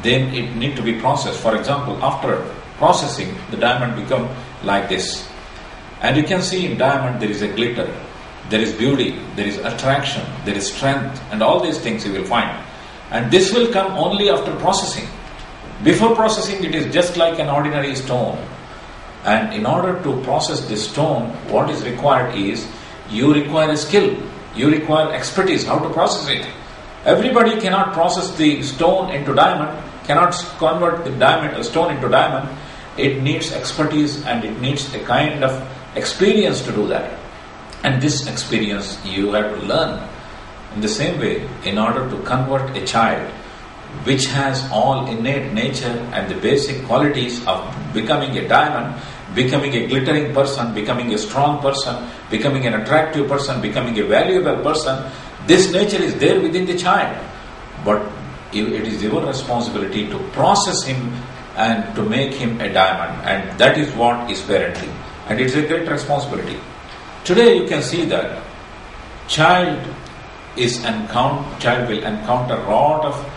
then it need to be processed. For example, after processing, the diamond become like this. And you can see in diamond there is a glitter, there is beauty, there is attraction, there is strength, and all these things you will find. And this will come only after processing. Before processing, it is just like an ordinary stone. And in order to process this stone, what is required is, you require a skill, you require expertise, how to process it. Everybody cannot process the stone into diamond, cannot convert the stone into diamond. It needs expertise and it needs a kind of experience to do that. And this experience you have to learn. In the same way, in order to convert a child which has all innate nature and the basic qualities of becoming a diamond, becoming a glittering person, becoming a strong person, becoming an attractive person, becoming a valuable person, this nature is there within the child. But it is your responsibility to process him and to make him a diamond. And that is what is parenting. And it's a great responsibility. Today you can see that child will encounter a lot of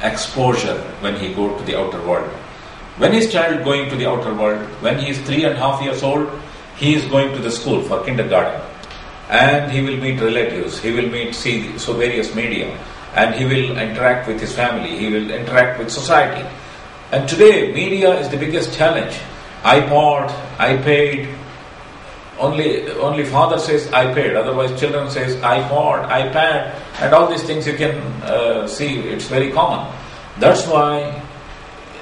exposure when he goes to the outer world. When is child going to the outer world? When he is 3.5 years old, he is going to the school for kindergarten. And he will meet relatives, he will see various media, and he will interact with his family, he will interact with society. And today, media is the biggest challenge. iPod, iPad, only father says iPad, otherwise children says iPod, iPad, and all these things you can see, it's very common. That's why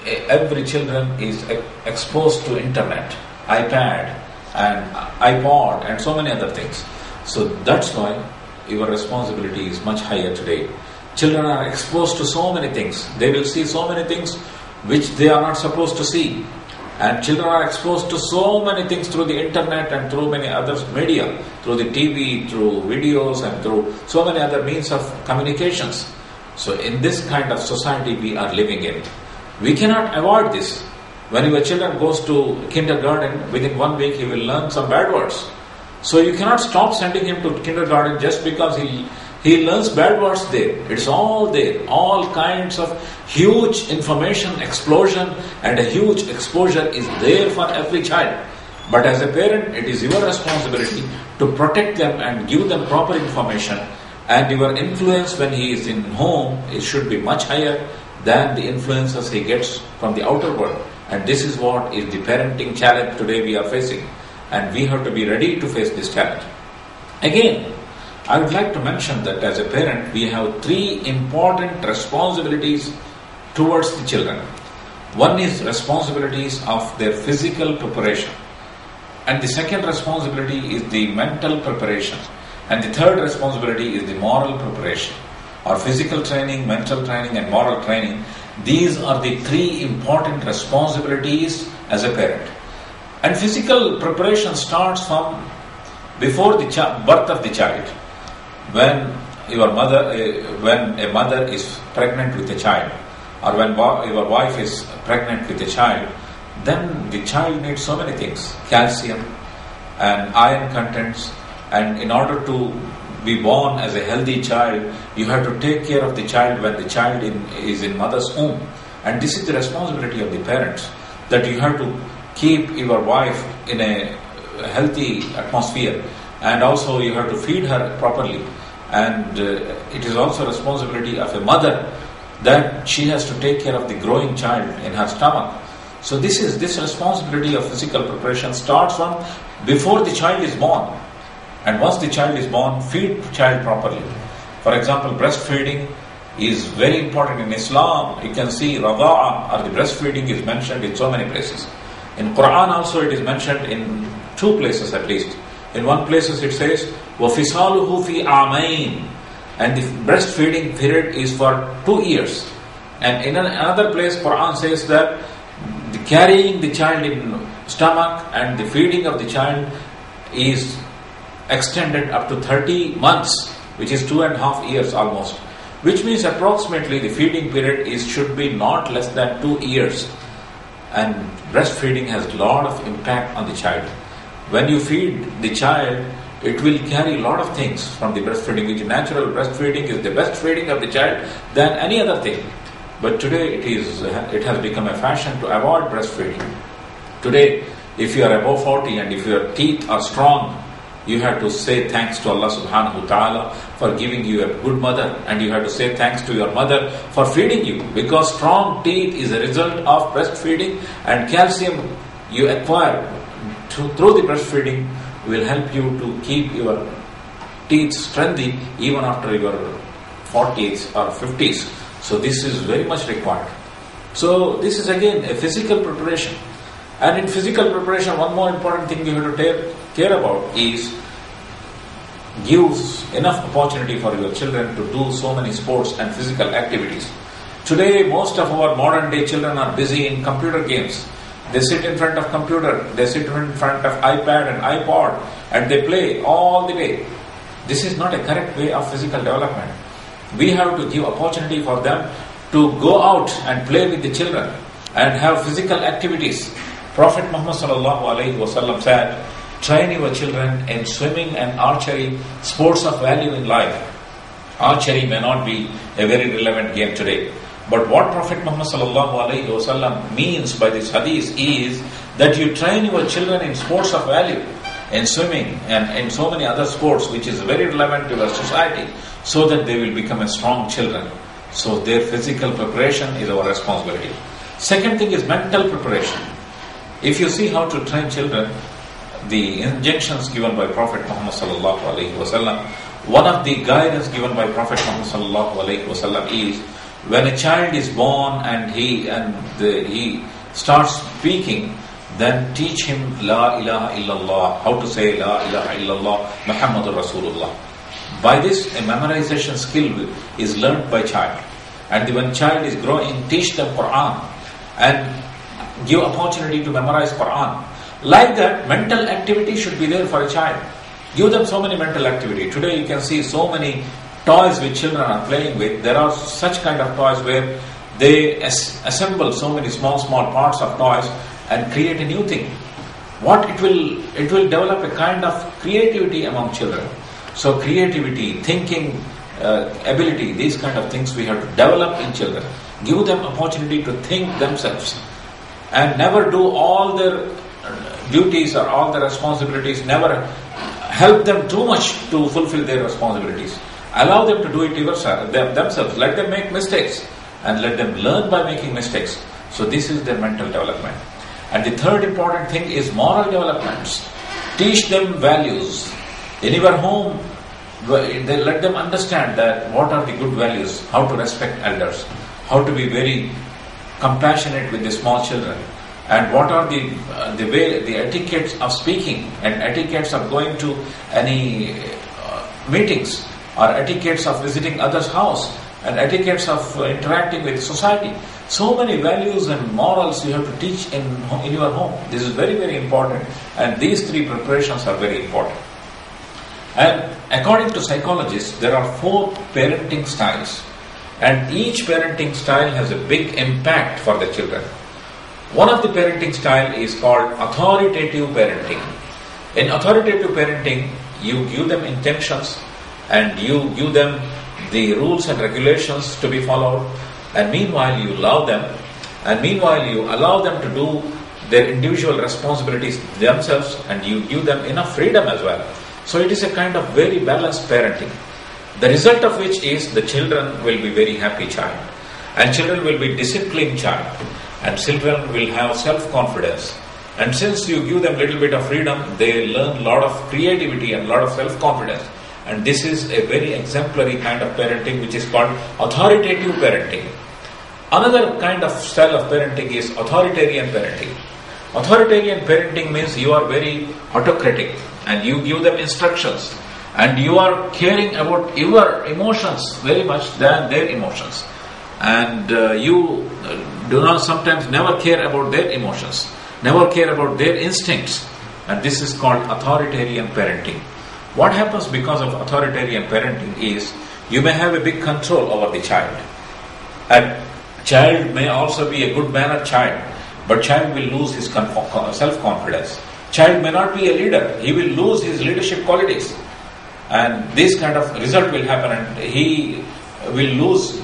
every children is exposed to internet, iPad, and iPod, and so many other things. So that's why your responsibility is much higher today. Children are exposed to so many things. They will see so many things which they are not supposed to see. And children are exposed to so many things through the internet and through many other media, through the TV, through videos, and through so many other means of communications. So in this kind of society we are living in, we cannot avoid this. When your children goes to kindergarten, within 1 week he will learn some bad words. So you cannot stop sending him to kindergarten just because he learns bad words there. It's all there. All kinds of huge information explosion and a huge exposure is there for every child. But as a parent, it is your responsibility to protect them and give them proper information. And your influence when he is in home, it should be much higher than the influences he gets from the outer world. And this is what is the parenting challenge today we are facing. And we have to be ready to face this challenge. Again, I would like to mention that as a parent, we have 3 important responsibilities towards the children. One is responsibilities of their physical preparation. And the second responsibility is the mental preparation. And the third responsibility is the moral preparation. Or physical training, mental training, and moral training. These are the 3 important responsibilities as a parent. And physical preparation starts from before the birth of the child. When a mother is pregnant with a child, or when your wife is pregnant with a child, then the child needs so many things: calcium and iron contents. And in order to be born as a healthy child, you have to take care of the child when the child is in mother's womb. And this is the responsibility of the parents, that you have to keep your wife in a healthy atmosphere, and also you have to feed her properly. And it is also responsibility of a mother that she has to take care of the growing child in her stomach. So this responsibility of physical preparation starts from before the child is born. And once the child is born, feed the child properly. For example, breastfeeding is very important in Islam. You can see radha'a, or the breastfeeding, is mentioned in so many places. In Quran also it is mentioned in 2 places at least. In one place it says, وَفِصَالُهُ فِي عَامَيْنِ, and the breastfeeding period is for 2 years. And in another place Quran says that the carrying the child in stomach and the feeding of the child is extended up to 30 months, which is 2.5 years almost. Which means approximately the feeding period should be not less than 2 years. And breastfeeding has a lot of impact on the child. When you feed the child, it will carry a lot of things from the breastfeeding, which natural breastfeeding is the best feeding of the child than any other thing. But today it has become a fashion to avoid breastfeeding. Today, if you are above 40 and if your teeth are strong, you have to say thanks to Allah subhanahu wa ta'ala for giving you a good mother, and you have to say thanks to your mother for feeding you, because strong teeth is a result of breastfeeding, and calcium you acquire through the breastfeeding will help you to keep your teeth strengthy even after your 40s or 50s. So this is very much required. So this is again a physical preparation. And in physical preparation, one more important thing you have to care about is gives enough opportunity for your children to do so many sports and physical activities. Today, most of our modern day children are busy in computer games. They sit in front of computer, they sit in front of iPad and iPod, and they play all the day. This is not a correct way of physical development. We have to give opportunity for them to go out and play with the children and have physical activities. Prophet Muhammad sallallahu alaihi wasallam said, train your children in swimming and archery, sports of value in life. Archery may not be a very relevant game today. But what Prophet Muhammad sallallahu alaihi wasallam means by this hadith is that you train your children in sports of value, in swimming and in so many other sports which is very relevant to our society, so that they will become a strong children. So their physical preparation is our responsibility. Second thing is mental preparation. If you see how to train children, the injunctions given by Prophet Muhammad sallallahu alaihi wasallam, one of the guidance given by Prophet Muhammad sallallahu alaihi wasallam is when a child is born and he starts speaking, then teach him La ilaha illallah, how to say La ilaha illallah Muhammadur Rasulullah. By this, a memorization skill is learned by child. And when child is growing, teach them Quran and give opportunity to memorize Quran. Like that, mental activity should be there for a child. Give them so many mental activity. Today you can see so many toys which children are playing with. There are such kind of toys where they assemble so many small parts of toys and create a new thing. What it will develop a kind of creativity among children. So creativity, thinking ability, these kind of things we have to develop in children. Give them opportunity to think themselves and never do all their duties or all their responsibilities. Never help them too much to fulfill their responsibilities. Allow them to do it themselves. Let them make mistakes and let them learn by making mistakes. So this is their mental development. And the third important thing is moral development. Teach them values. In your home, they let them understand that what are the good values, how to respect elders, how to be very compassionate with the small children, and what are the etiquettes of speaking and etiquettes of going to any meetings, or etiquettes of visiting others' house, and etiquettes of interacting with society. So many values and morals you have to teach in your home. This is very, very important, and these three preparations are very important. And according to psychologists, there are 4 parenting styles, and each parenting style has a big impact for the children. One of the parenting style is called authoritative parenting. In authoritative parenting, you give them intentions and you give them the rules and regulations to be followed, and meanwhile you love them, and meanwhile you allow them to do their individual responsibilities themselves, and you give them enough freedom as well. So it is a kind of very balanced parenting. The result of which is the children will be very happy child, and children will be disciplined child, and children will have self-confidence. And since you give them little bit of freedom, they learn a lot of creativity and a lot of self-confidence. And this is a very exemplary kind of parenting which is called authoritative parenting. Another kind of style of parenting is authoritarian parenting. Authoritarian parenting means you are very autocratic and you give them instructions and you are caring about your emotions very much than their emotions. And you do not sometimes never care about their emotions, never care about their instincts. And this is called authoritarian parenting. What happens because of authoritarian parenting is you may have a big control over the child. And child may also be a good-mannered child, but child will lose his self-confidence. Child may not be a leader, he will lose his leadership qualities. And this kind of result will happen, and he will lose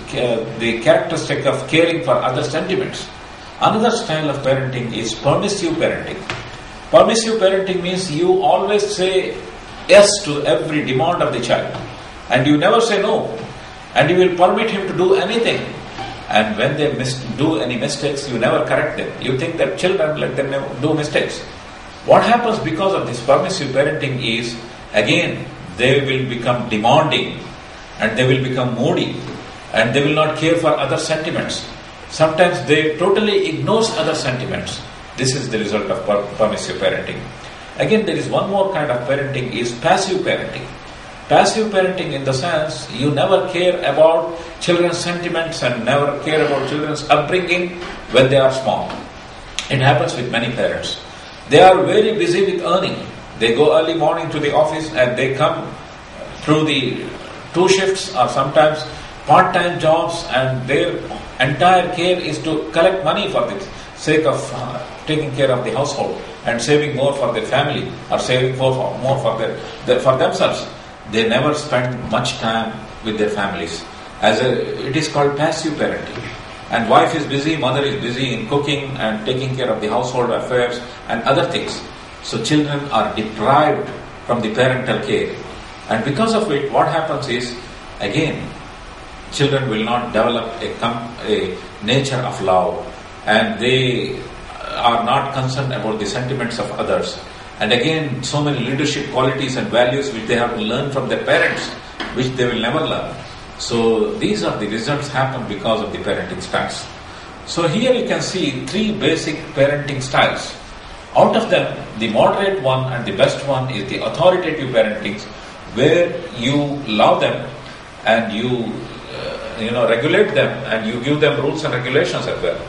the characteristic of caring for other sentiments. Another style of parenting is permissive parenting. Permissive parenting means you always say yes to every demand of the child, and you never say no, and you will permit him to do anything. And when they do any mistakes, you never correct them. You think that children, let them do mistakes. What happens because of this permissive parenting is, again, they will become demanding, and they will become moody, and they will not care for other sentiments. Sometimes they totally ignore other sentiments. This is the result of permissive parenting. Again, there is one more kind of parenting, is passive parenting. Passive parenting in the sense, you never care about children's sentiments and never care about children's upbringing when they are small. It happens with many parents. They are very busy with earning. They go early morning to the office and they come through the 2 shifts or sometimes part-time jobs, and their entire care is to collect money for the sake of taking care of the household and saving more for their family or saving more for themselves. They never spend much time with their families. It is called passive parenting. And wife is busy, mother is busy in cooking and taking care of the household affairs and other things. So children are deprived from the parental care. And because of it, what happens is, again, children will not develop a nature of love, and they are not concerned about the sentiments of others. And again, so many leadership qualities and values which they have to learn from their parents, which they will never learn. So these are the results happen because of the parenting styles. So here you can see 3 basic parenting styles. Out of them, the moderate one and the best one is the authoritative parenting, where you love them and you regulate them and you give them rules and regulations as well.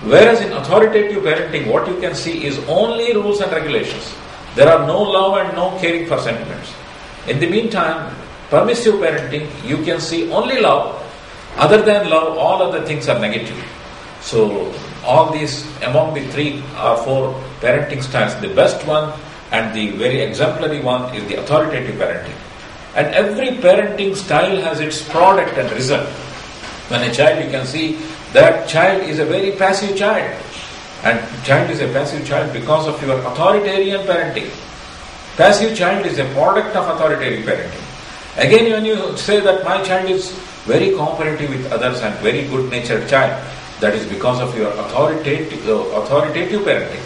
Whereas in authoritative parenting, what you can see is only rules and regulations. There are no love and no caring for sentiments. In the meantime, permissive parenting, you can see only love. Other than love, all other things are negative. So all these, among the 3 or 4 parenting styles, the best one and the very exemplary one is the authoritative parenting. And every parenting style has its product and result. When a child, you can see that child is a very passive child. And child is a passive child because of your authoritarian parenting. Passive child is a product of authoritarian parenting. Again, when you say that my child is very cooperative with others and very good-natured child, that is because of your authoritative parenting.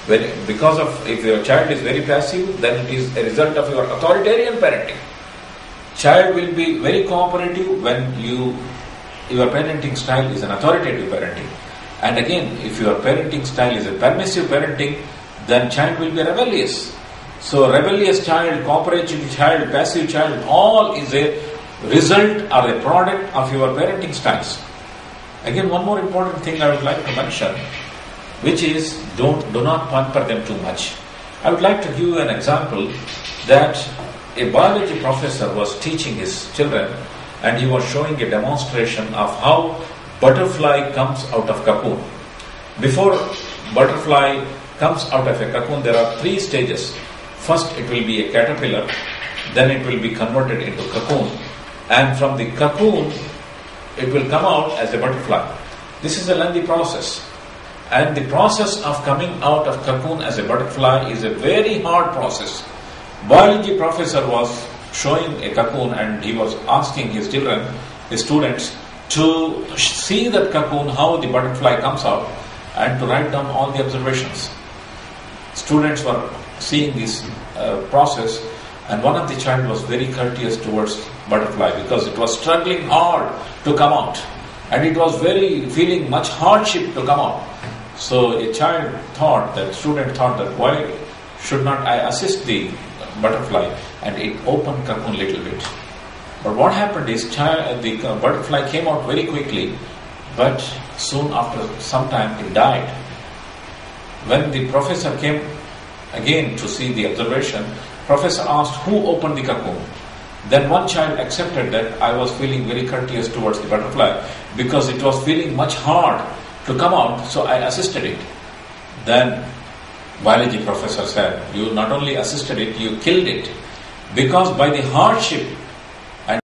If your child is very passive, then it is a result of your authoritarian parenting. Child will be very cooperative when your parenting style is an authoritative parenting. And again, if your parenting style is a permissive parenting, then child will be rebellious. So rebellious child, cooperative child, passive child, all is a result or a product of your parenting styles. Again, one more important thing I would like to mention, which is do not pamper them too much. I would like to give you an example that a biology professor was teaching his children, and he was showing a demonstration of how butterfly comes out of cocoon. Before butterfly comes out of a cocoon, there are 3 stages. First, it will be a caterpillar, then it will be converted into cocoon, and from the cocoon, it will come out as a butterfly. This is a lengthy process. And the process of coming out of cocoon as a butterfly is a very hard process. Biology professor was showing a cocoon, and he was asking his students, to see that cocoon, how the butterfly comes out, and to write down all the observations. Students were seeing this process, and one of the child was very courteous towards butterfly because it was struggling hard to come out, and it was feeling much hardship to come out. So a student thought that why should not I assist the butterfly, and it opened cocoon little bit. But what happened is the butterfly came out very quickly, but soon after some time it died. When the professor came again to see the observation, professor asked who opened the cocoon. Then one child accepted that I was feeling very courteous towards the butterfly because it was feeling much hard to come out, so I assisted it. Then biology professor said, you not only assisted it, you killed it. Because by the hardship